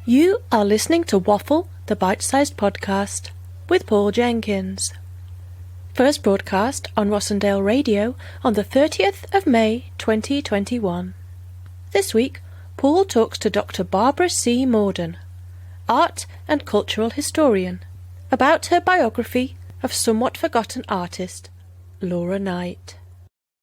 You are listening to Waffle, the bite-sized podcast, with Paul Jenkins. First broadcast on Rossendale Radio on the 30th of May 2021. This week, Paul talks to Dr. Barbara C. Morden, art and cultural historian, about her biography of somewhat forgotten artist Laura Knight.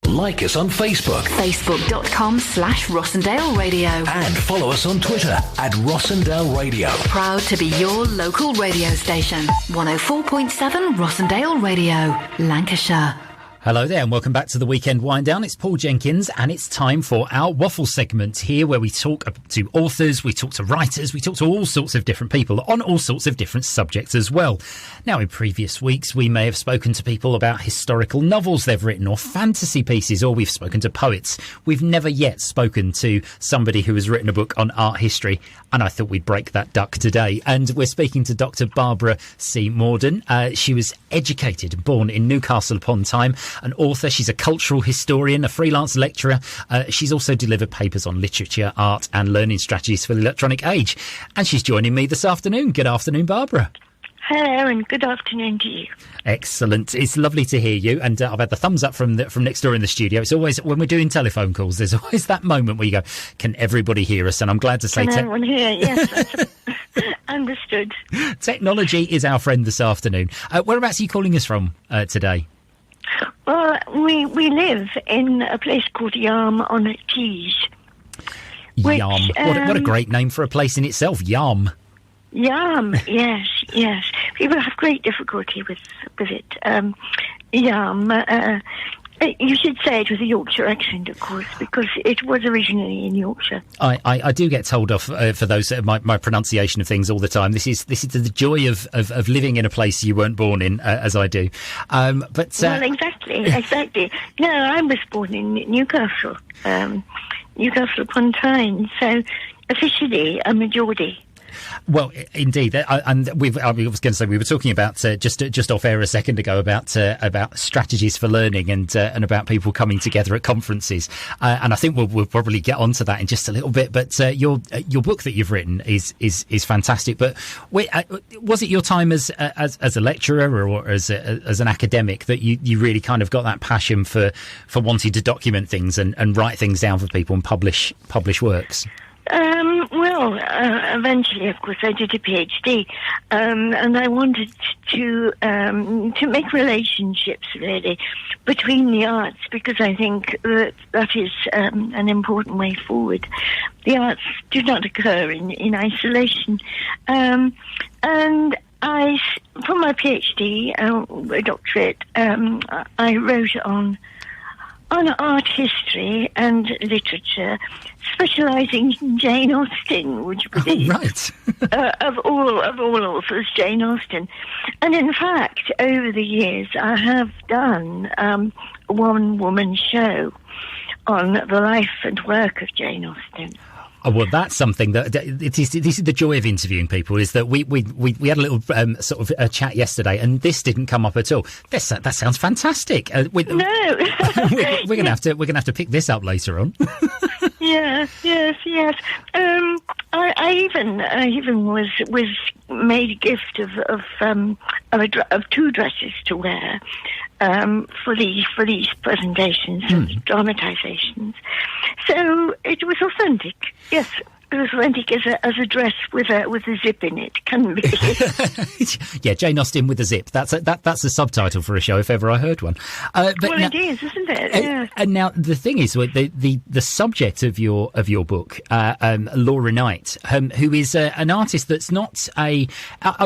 Like us on Facebook. Facebook.com/Rossendale Radio. And follow us on Twitter at Rossendale Radio. Proud to be your local radio station. 104.7 Rossendale Radio, Lancashire. Hello there and welcome back to the Weekend Wind Down. It's Paul Jenkins and it's time for our Waffle segment here where we talk to authors, we talk to writers, we talk to all sorts of different people on all sorts of different subjects as well. Now, in previous weeks, we may have spoken to people about historical novels they've written or fantasy pieces, or we've spoken to poets. We've never yet spoken to somebody who has written a book on art history, and I thought we'd break that duck today. And we're speaking to Dr. Barbara C. Morden. She was educated and born in Newcastle upon Tyne. An author, she's a cultural historian, a freelance lecturer. She's also delivered papers on literature, art and learning strategies for the electronic age. And she's joining me this afternoon. Good afternoon, Barbara. Hello and good afternoon to you. Excellent. It's lovely to hear you. And I've had the thumbs up from next door in the studio. It's always, when we're doing telephone calls, there's always that moment where you go, can everybody hear us? And I'm glad to say... Can everyone hear? Yes, understood. Technology is our friend this afternoon. Whereabouts are you calling us from today? Well, we live in a place called Yarm on Tees. Yarm. What a great name for a place in itself, Yarm. Yarm, yes. People have great difficulty with it. Yarm. You should say it with a Yorkshire accent, of course, because it was originally in Yorkshire. I do get told off for those my pronunciation of things all the time. This is the joy of living in a place you weren't born in, as I do. But well, exactly. No, I was born in Newcastle, Newcastle upon Tyne. So officially, I'm a Geordie. Well, indeed, and I was going to say we were talking about just off air a second ago about strategies for learning and about people coming together at conferences, and I think we'll probably get onto that in just a little bit. But your book that you've written is fantastic. But was it your time as a lecturer or as an academic that you really kind of got that passion for wanting to document things and write things down for people and publish works? Eventually, of course, I did a PhD, and I wanted to make relationships, really, between the arts, because I think that is an important way forward. The arts do not occur in isolation. And I, for my PhD, a doctorate, I wrote on art history and literature, specialising in Jane Austen, would you believe? Oh, right. of all authors, Jane Austen. And in fact, over the years, I have done a one-woman show on the life and work of Jane Austen. Oh, well, that's something that this is the joy of interviewing people, is that we had a little sort of a chat yesterday, and this didn't come up at all. That sounds fantastic. No, we're gonna have to pick this up later on. Yes. I even was made a gift of two dresses to wear for these presentations and dramatisations. So it was authentic. Yes, it was authentic as a dress with a zip in it. Can be. Yeah, Jane Austen with a zip. That's a subtitle for a show if ever I heard one. But well, it is, isn't it? Yeah. And now the thing is, the subject of your book, Laura Knight, who is an artist that's not I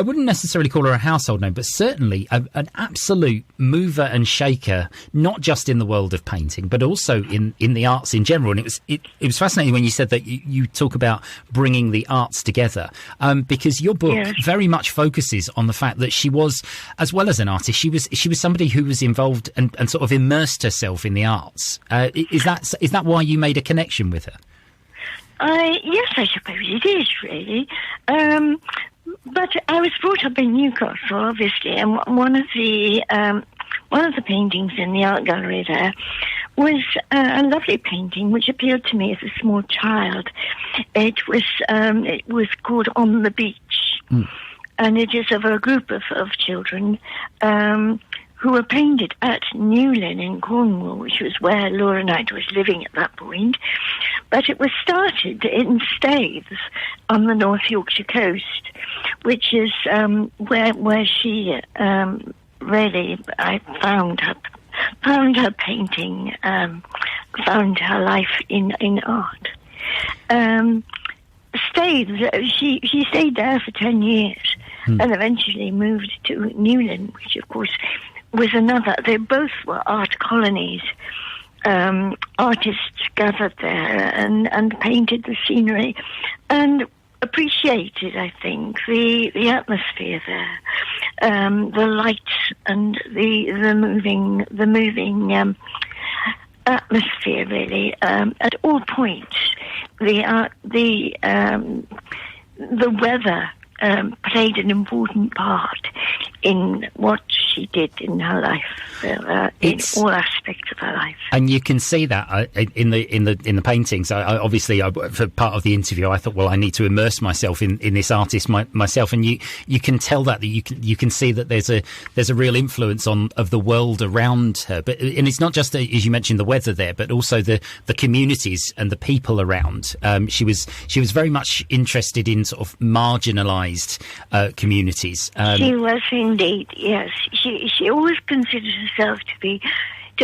wouldn't necessarily call her a household name, but certainly an absolute mover and shaker, not just in the world of painting, but also in the arts in general. And it was fascinating when you said that you talk about bringing the arts together, because your book very much focuses on the fact that she was, as well as an artist, she was somebody who was involved and sort of immersed herself in the arts. Is that why you made a connection with her? Yes, I suppose it is, really. But I was brought up in Newcastle, obviously, and one of the paintings in the art gallery there was a lovely painting which appealed to me as a small child. It was called On the Beach, and it is of a group of children who were painted at Newlyn in Cornwall, which was where Laura Knight was living at that point. But it was started in Staithes on the North Yorkshire coast, which is where she really, I found her painting, found her life in art. Staithes, she stayed there for 10 years and eventually moved to Newlyn, which of course was another. They both were art colonies. Artists gathered there and painted the scenery and appreciated, I think, the atmosphere there, the lights and the moving atmosphere, really, at all points. The weather played an important part in what she did in her life, in all aspects of her life. And you can see that in the paintings. Obviously, for part of the interview, I thought, well, I need to immerse myself in this artist myself, and you can tell that you can see that there's a real influence of the world around her. And it's not just as you mentioned the weather there, but also the communities and the people around. She was very much interested in sort of marginalised communities. She was indeed, yes. She always considered herself to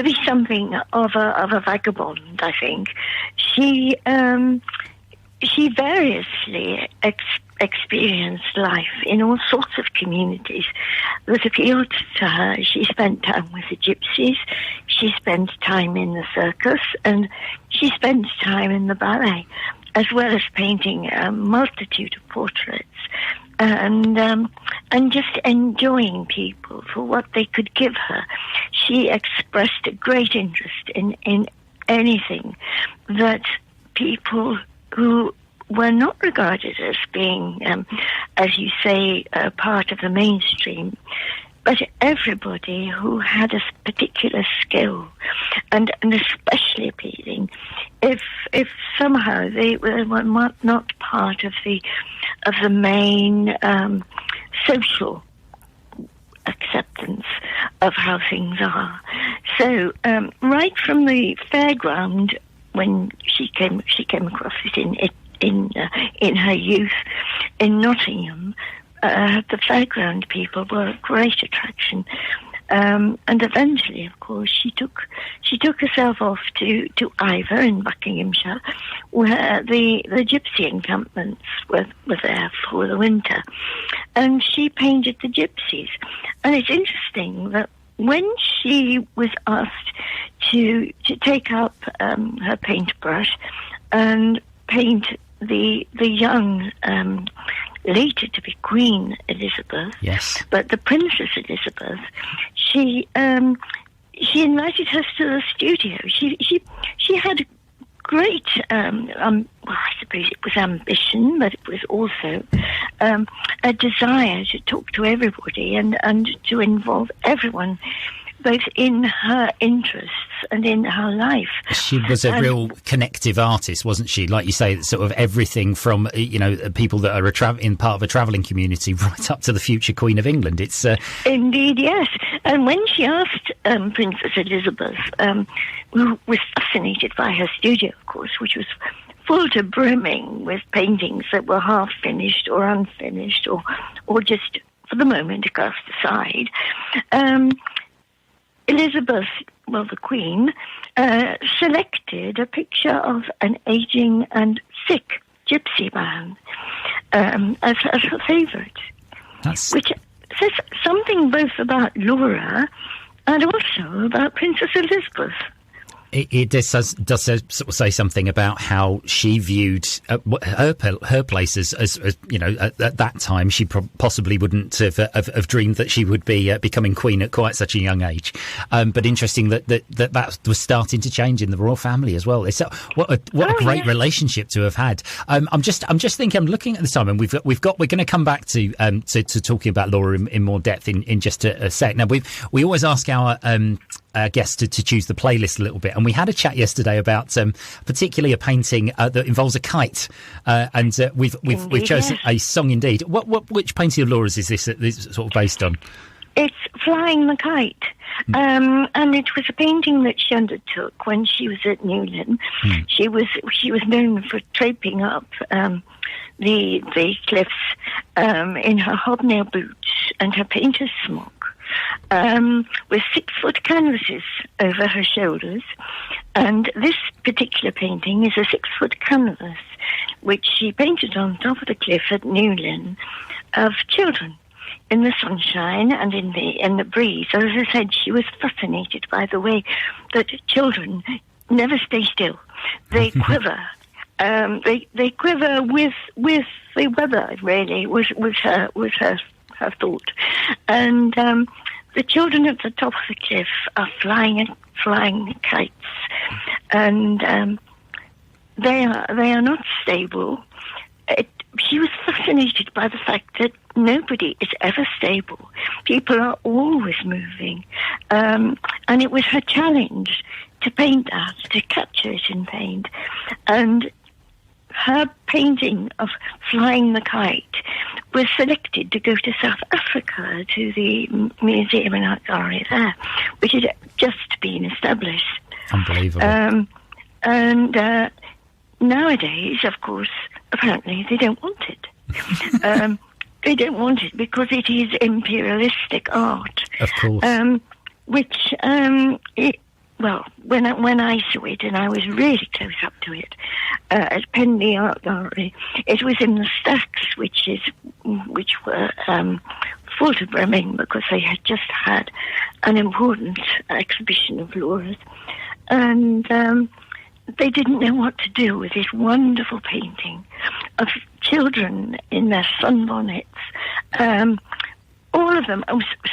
be something of a vagabond, I think. She variously experienced life in all sorts of communities that appealed to her. She spent time with the gypsies, she spent time in the circus, and she spent time in the ballet, as well as painting a multitude of portraits and just enjoying people for what they could give her. She expressed a great interest in anything that people who were not regarded as being, as you say, part of the mainstream, but everybody who had a particular skill, and especially appealing if somehow they were not part of the main social acceptance of how things are. So right from the fairground, when she came across it in her youth in Nottingham. The fairground people were a great attraction, and eventually, of course, she took herself off to Ivor in Buckinghamshire, where the gypsy encampments were there for the winter, and she painted the gypsies. And it's interesting that when she was asked to take up her paintbrush and paint the young, later to be Queen Elizabeth, yes, but the Princess Elizabeth, she invited her to the studio. She had great, well, I suppose it was ambition, but it was also a desire to talk to everybody and to involve everyone, both in her interests and in her life. She was a real connective artist, wasn't she? Like you say, sort of everything from, people that are in part of a travelling community right up to the future Queen of England. It's Indeed, yes. And when she asked Princess Elizabeth, who was fascinated by her studio, of course, which was full to brimming with paintings that were half finished or unfinished or just, for the moment, cast aside, Elizabeth, well, the Queen, selected a picture of an aging and sick gypsy man as her favourite, which says something both about Laura and also about Princess Elizabeth. It does sort of say something about how she viewed her place as at that time. She possibly wouldn't have dreamed that she would be becoming queen at quite such a young age. But interesting that was starting to change in the royal family as well. It's what a great relationship to have had. I'm just thinking. I'm looking at the time, and we're going to come back to talking about Laura in more depth in just a sec. Now we always ask our guests to choose the playlist a little bit. And we had a chat yesterday about particularly a painting that involves a kite. And we've chosen a song indeed. Which painting of Laura's is this sort of based on? It's Flying the Kite. And it was a painting that she undertook when she was at Newlyn. She was known for draping up the cliffs in her hobnail boots and her painter's smock, with 6-foot canvases over her shoulders. And this particular painting is a 6-foot canvas which she painted on top of the cliff at Newlyn of children in the sunshine and in the breeze. As I said, she was fascinated by the way that children never stay still. They quiver. They quiver with the weather. Really, was her thought. And the children at the top of the cliff are flying kites, and they are not stable. She was fascinated by the fact that nobody is ever stable. People are always moving. And it was her challenge to paint that, to capture it in paint. And her painting of Flying the Kite was selected to go to South Africa, to the Museum and Art Gallery there, which had just been established. Unbelievable. And nowadays, of course, apparently they don't want it. They don't want it because it is imperialistic art. Of course. Which, when I saw it, and I was really close up to it, at Penley Art Gallery, it was in the stacks, which were full to brimming because they had just had an important exhibition of Laura's, and they didn't know what to do with this wonderful painting of children in their sunbonnets. All of them,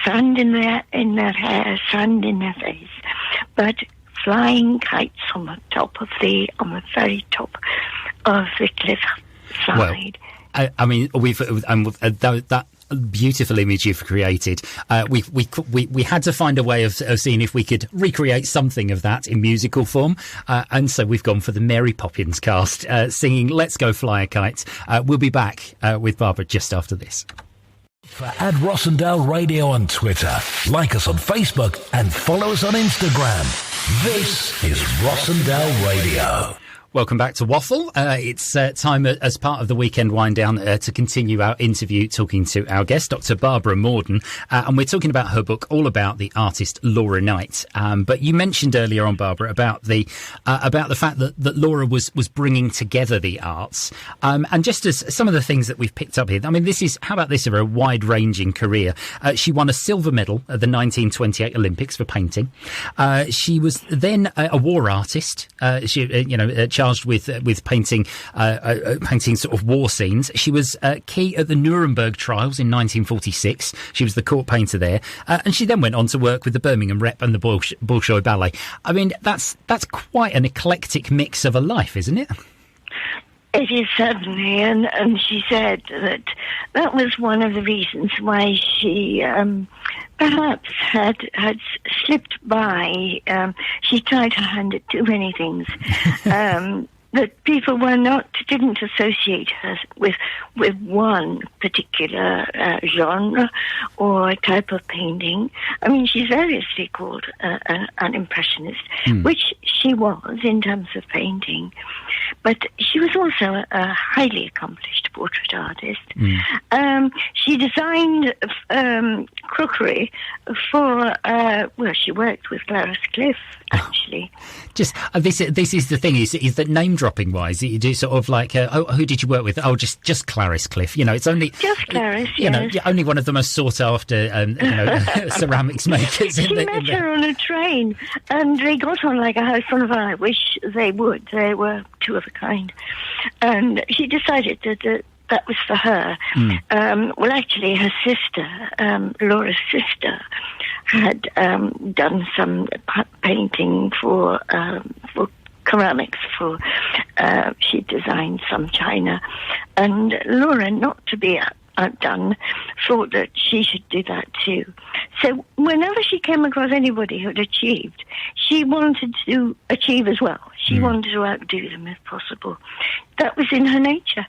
sand in their hair, sand in their face, but flying kites on the very top of the cliff side. Well, I mean, that beautiful image you've created. We had to find a way of seeing if we could recreate something of that in musical form, and so we've gone for the Mary Poppins cast singing "Let's Go Fly a Kite." We'll be back with Barbara just after this. Add Rossendale Radio on Twitter, like us on Facebook, and follow us on Instagram. This is Rossendale Radio. Welcome back to Waffle. It's time as part of the weekend wind down to continue our interview talking to our guest, Dr. Barbara Morden. And we're talking about her book, all about the artist Laura Knight. But you mentioned earlier on, Barbara, about the fact that Laura was bringing together the arts. And just as some of the things that we've picked up here, I mean, how about this of a wide-ranging career? She won a silver medal at the 1928 Olympics for painting. She was then a war artist. Charged with painting sort of war scenes. She was key at the Nuremberg trials in 1946. She was the court painter there, and she then went on to work with the Birmingham Rep and the Bolshoi Ballet. I mean, that's quite an eclectic mix of a life, isn't it? It is certainly, and she said that was one of the reasons why she perhaps had slipped by. She tried her hand at too many things. That people didn't associate her with one particular genre or type of painting. I mean, she's variously called an impressionist, which she was in terms of painting, but she was also a highly accomplished portrait artist. She designed crockery for, she worked with Clarice Cliff, actually. Just this is the thing, is that name dropping wise, you do sort of like, who did you work with? Oh, just Clarice Cliff. It's only just Clarice. Only one of the most sought after, ceramics makers. She met her on a train, and they got on like a house on fire. I wish they would. They were two of a kind, and she decided that was for her. Well, actually, her sister, Laura's sister, had done some painting for ceramics. She designed some china, and Laura, not to be outdone, thought that she should do that too. So whenever she came across anybody who'd achieved, she wanted to achieve as well. She wanted to outdo them if possible. That was in her nature.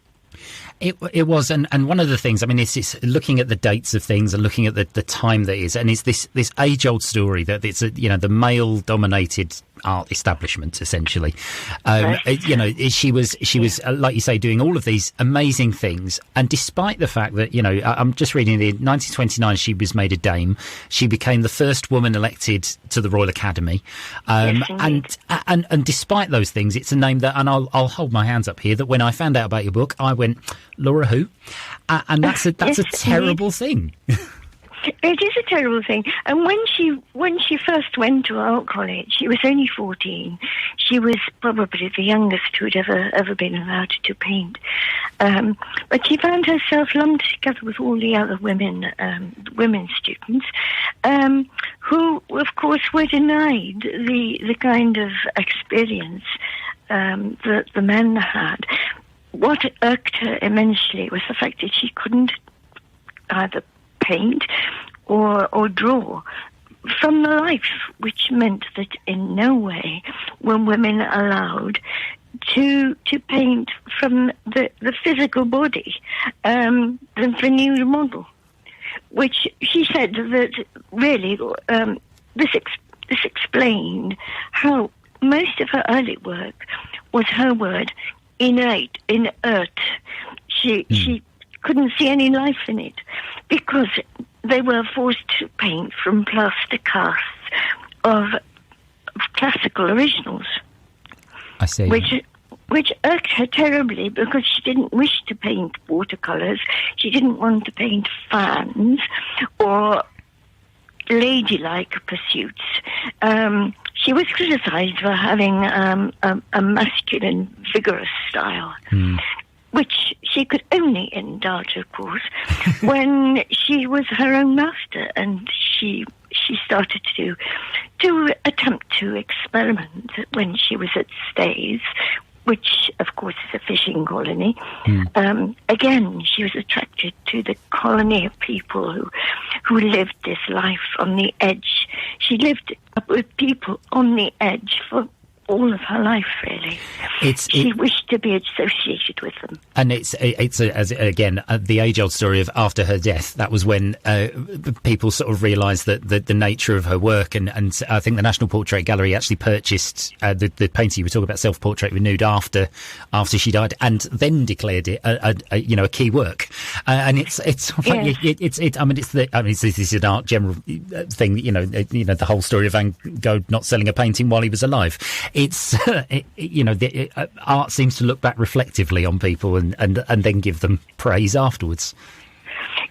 It was, and one of the things, I mean, it's looking at the dates of things and looking at the time that is, and it's this age-old story that it's the male-dominated art establishment, essentially. She was like you say, doing all of these amazing things, and despite the fact that I'm just reading in 1929 she was made a dame. She became the first woman elected to the Royal Academy, and despite those things, it's a name that, and I'll hold my hands up here, that when I found out about your book, I went, Laura who? And that's a terrible thing. It is a terrible thing. And when she first went to art college, she was only 14. She was probably the youngest who'd ever been allowed to paint. But she found herself lumped together with all the other women students, who, of course, were denied the kind of experience that the men had. What irked her immensely was the fact that she couldn't either paint or draw from the life, which meant that in no way were women allowed to paint from the physical body, the nude model, which she said that really this explained how most of her early work was her word inert. She couldn't see any life in it because they were forced to paint from plaster casts of classical originals. I see. Which irked her terribly because she didn't wish to paint watercolours. She didn't want to paint fans or ladylike pursuits. She was criticised for having a masculine, vigorous style, which she could only indulge, of course, when she was her own master, and she started to attempt to experiment when she was at Stays, which, of course, is a fishing colony. Again, she was attracted to the colony of people who lived this life on the edge. She lived with people on the edge for all of her life, really. She wished to be associated with them. And it's again the age-old story of after her death. That was when people sort of realised that the nature of her work, and I think the National Portrait Gallery actually purchased the painting you were talking about, Self-Portrait with Nude, after she died, and then declared it a key work. And this is an art general thing. The whole story of Van Gogh not selling a painting while he was alive. Art seems to look back reflectively on people and then give them praise afterwards.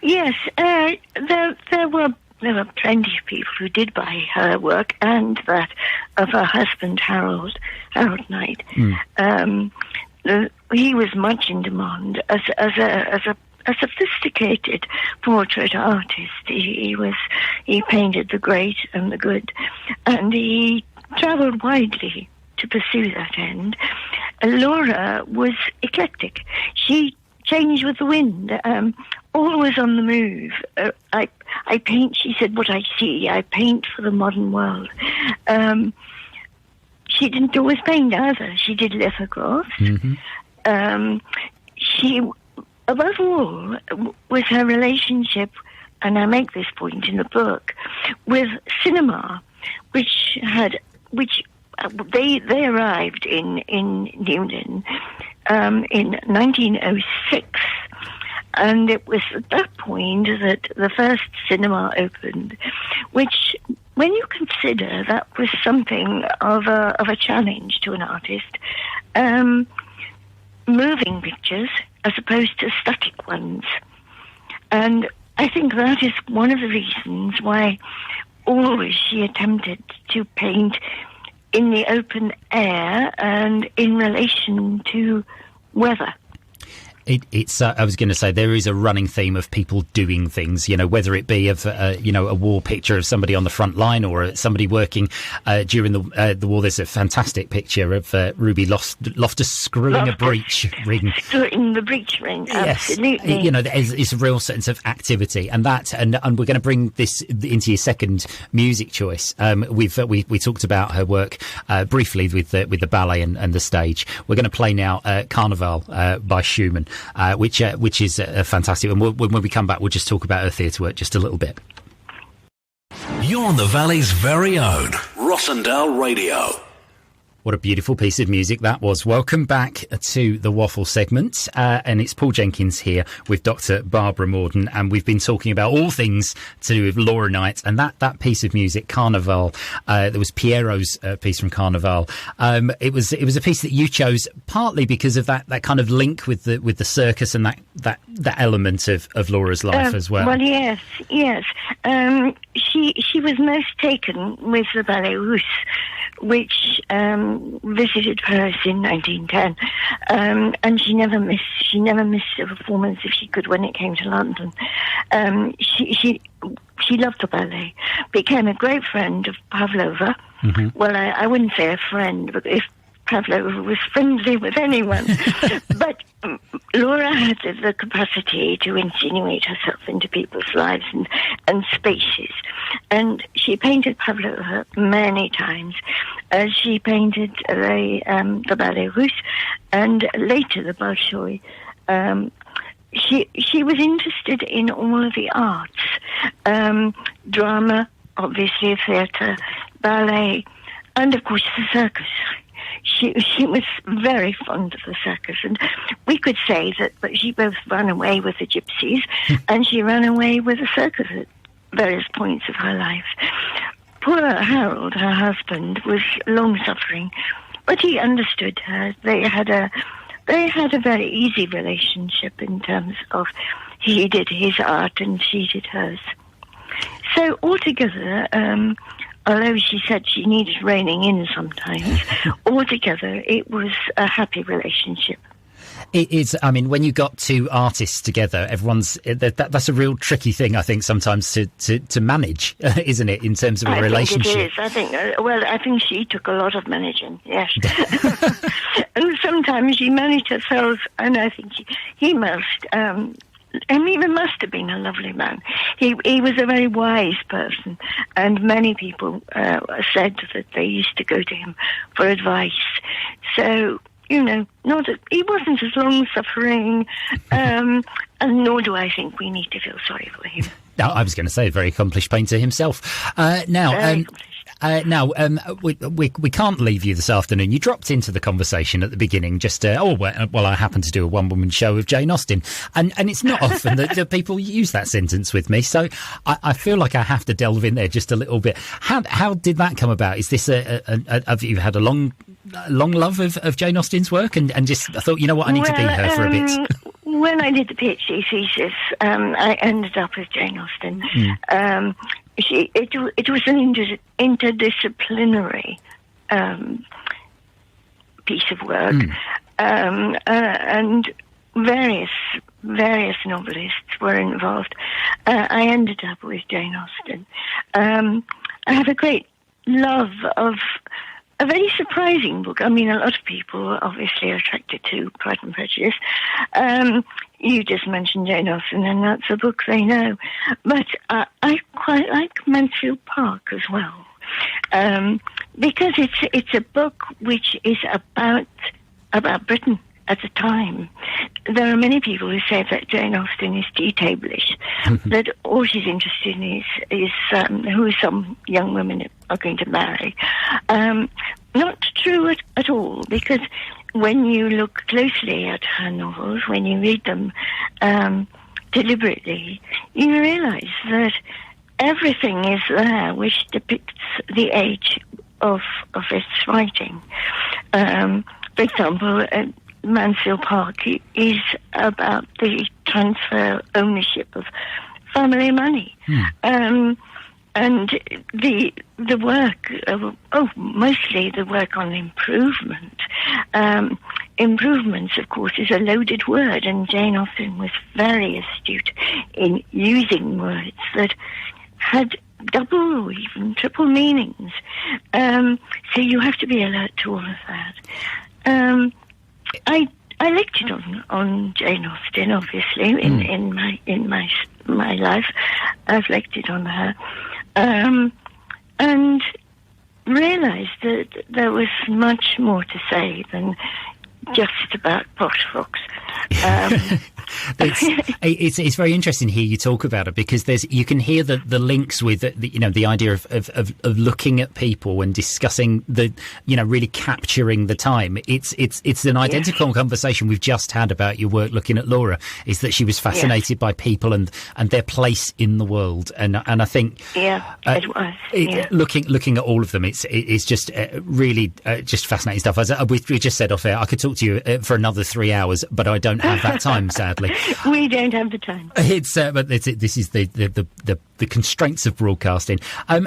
Yes, there were plenty of people who did buy her work and that of her husband Harold Knight. He was much in demand as a sophisticated portrait artist. He painted the great and the good, and he travelled widely to pursue that end. Laura was eclectic. She changed with the wind, always on the move. I paint, she said, what I see. I paint for the modern world. She didn't always paint either. She did lithographs. She, above all, was her relationship, and I make this point in the book, with cinema, which they arrived in Newton in 1906, and it was at that point that the first cinema opened, which, when you consider that was something of a challenge to an artist, moving pictures as opposed to static ones. And I think that is one of the reasons why always she attempted to paint in the open air and in relation to weather. It's. I was going to say there is a running theme of people doing things. You know, whether it be of a war picture of somebody on the front line or somebody working during the war. There's a fantastic picture of Ruby Loftus screwing a breech ring. Screwing the breech ring. Absolutely. Yes. You know, it's a real sense of activity, and we're going to bring this into your second music choice. We talked about her work briefly with the ballet and the stage. We're going to play now Carnaval by Schuman. Which is fantastic. And when we come back, we'll just talk about her theatre work just a little bit. You're on the Valley's very own Rossendale Radio. What a beautiful piece of music that was. Welcome back to the Waffle segment. And it's Paul Jenkins here with Dr. Barbara Morden. And we've been talking about all things to do with Laura Knight. And that piece of music, Carnaval, there was Piero's piece from Carnaval. It was a piece that you chose partly because of that kind of link with the circus and that element of Laura's life as well. Well, yes. She was most taken with the Ballet Russe, which visited Paris in 1910, and she never missed a performance if she could when it came to London. She loved the ballet, became a great friend of Pavlova. Mm-hmm. Well, I wouldn't say a friend, but if Pavlova was friendly with anyone. But Laura had the capacity to insinuate herself into people's lives and spaces. And she painted Pavlova many times. She painted the Ballet Russe and later the Bolshoi. She was interested in all of the arts, drama, obviously theatre, ballet, and of course the circus. She was very fond of the circus, and we could say that she both ran away with the gypsies and she ran away with the circus at various points of her life. Poor Harold, her husband, was long-suffering, but he understood her. They had a very easy relationship in terms of he did his art and she did hers. So altogether, although she said she needed reining in sometimes, altogether it was a happy relationship. It is. I mean, when you got two artists together, that's a real tricky thing, I think, sometimes to manage, isn't it, in terms of a relationship? I think it is. I think she took a lot of managing, yes. And sometimes she managed herself, and I think he must. He must have been a lovely man. He was a very wise person, and many people said that they used to go to him for advice. So, he wasn't as long-suffering, and nor do I think we need to feel sorry for him. No, I was going to say, a very accomplished painter himself. We can't leave you this afternoon. You dropped into the conversation at the beginning, I happen to do a one-woman show with Jane Austen, and it's not often that people use that sentence with me, so I feel like I have to delve in there just a little bit. How did that come about? Is this have you had a long love of Jane Austen's work, and just I thought, you know what, I need to be her for a bit? When I did the PhD thesis, I ended up with Jane Austen. It was an interdisciplinary piece of work, and various novelists were involved. I ended up with Jane Austen. I have a great love of a very surprising book. I mean, a lot of people obviously are attracted to Pride and Prejudice. You just mentioned Jane Austen, and that's a book they know. But I quite like Mansfield Park as well, because it's a book which is about Britain at the time. There are many people who say that Jane Austen is tea-table-ish, that all she's interested in is who some young women are going to marry. Not true at all, because when you look closely at her novels, when you read them deliberately, you realise that everything is there which depicts the age of its writing. For example, Mansfield Park is about the transfer ownership of family money. And the work, mostly the work on improvement, improvements, of course, is a loaded word, and Jane Austen was very astute in using words that had double or even triple meanings. So you have to be alert to all of that. I lectured on Jane Austen, obviously, in my life. I've lectured on her, and realised that there was much more to say than just about Posh Fox. It's very interesting here you talk about it, because you can hear the links with the idea of looking at people and discussing really capturing the time. It's an identical conversation we've just had about your work looking at Laura, is that she was fascinated by people and their place in the world, and I think it was looking at all of them, it's just really just fascinating stuff. As we just said off air, I could talk to you for another 3 hours, but I don't have that time, sadly. We don't have the time. But this is the constraints of broadcasting.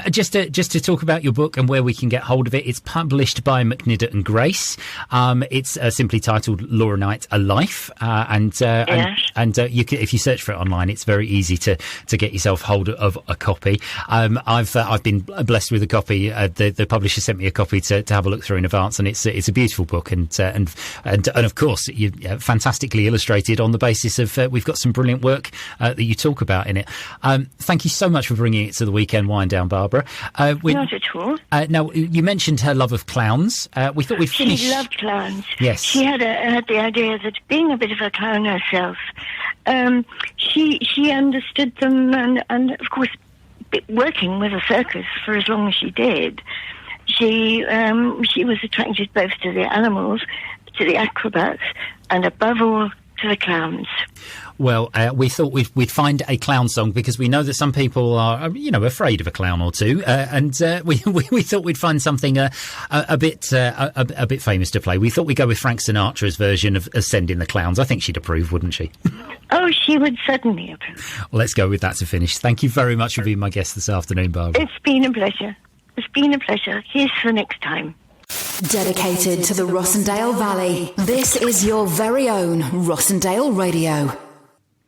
Just to talk about your book and where we can get hold of it. It's published by McNiddert and Grace. It's simply titled Laura Knight: A Life, and you can, if you search for it online, it's very easy to get yourself hold of a copy. I've been blessed with a copy. The publisher sent me a copy to have a look through in advance, and it's a beautiful book, and of course, you fantastically illustrated on the basis of we've got some brilliant work that you talk about in it. Thank you so much for bringing it to the weekend wind down, Barbara. Not at all. Now, you mentioned her love of clowns. We thought we'd finish. She loved clowns. Yes. She had the idea that, being a bit of a clown herself, she understood them, and of course, working with a circus for as long as she did, she was attracted both to the animals, to the acrobats, and above all, to the clowns. Well, we thought we'd find a clown song, because we know that some people are, afraid of a clown or two, and we thought we'd find something a bit famous to play. We thought we'd go with Frank Sinatra's version of Sending the Clowns. I think she'd approve, wouldn't she? Oh, she would certainly approve. Well, let's go with that to finish. Thank you very much for being my guest this afternoon, Barbara. It's been a pleasure. Here's for next time. Dedicated to the Rossendale Valley, this is your very own Rossendale Radio.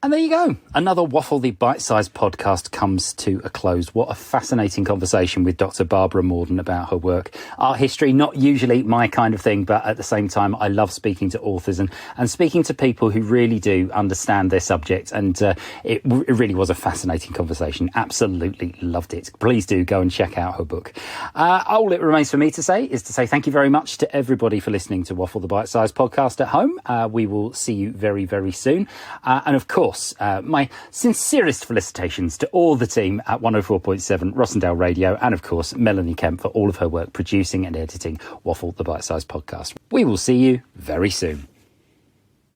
And there you go. Another Waffle, the bite-sized podcast, comes to a close. What a fascinating conversation with Dr. Barbara Morden about her work. Art history, not usually my kind of thing, but at the same time, I love speaking to authors and speaking to people who really do understand their subject. And it really was a fascinating conversation. Absolutely loved it. Please do go and check out her book. All it remains for me to say is to say thank you very much to everybody for listening to Waffle, the bite-sized podcast at home. We will see you very, very soon. And of course, my sincerest felicitations to all the team at 104.7 Rossendale Radio, and of course Melanie Kemp for all of her work producing and editing Waffle, the bite-sized podcast. We will see you very soon.